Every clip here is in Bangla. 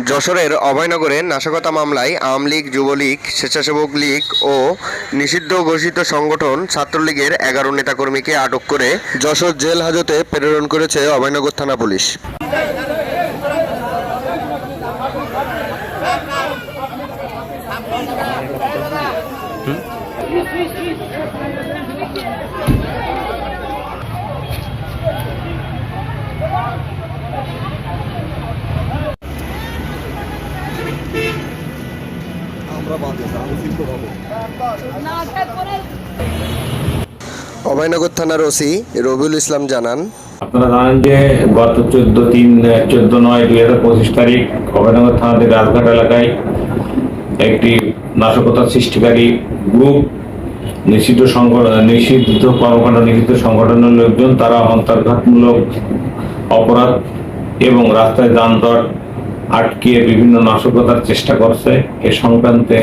যশোরের অভয়নগরে নাশকতা মামলায় আওয়ামী লীগ, যুবলীগ, স্বেচ্ছাসেবক লীগ ও নিষিদ্ধ ঘোষিত সংগঠন ছাত্রলীগের 11 নেতাকর্মীকে আটক করে যশোর জেল হাজতে প্রেরণ করেছে অভয়নগর থানা পুলিশ। অভয়নগর থানার ওসি রবিউল ইসলাম জানান, আপনারা জানেন যে গত 14/9/2025 তারিখ অভয়নগর থানার রাজঘাট এলাকায় একটি নাশকতা সৃষ্টিকারী গ্রুপ নিষিদ্ধ কর্মকাণ্ড নিষিদ্ধ সংগঠনের লোকজন তারা অন্তর্ঘাতমূলক অপরাধ এবং রাস্তায় যানজট আটকিয়ে বিভিন্ন নাশকতার চেষ্টা করছে। এ সংক্রান্তে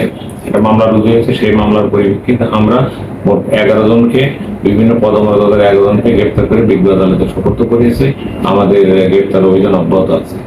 একটা মামলা রুজু হয়েছে। সেই মামলার পরিপ্রেক্ষিতে আমরা মোট 11 জনকে বিভিন্ন পদমর্যাদার 11 জনকে গ্রেপ্তার করে বিজ্ঞ আদালতে সোপর্দ করেছে। আমাদের গ্রেপ্তার অভিযান অব্যাহত আছে।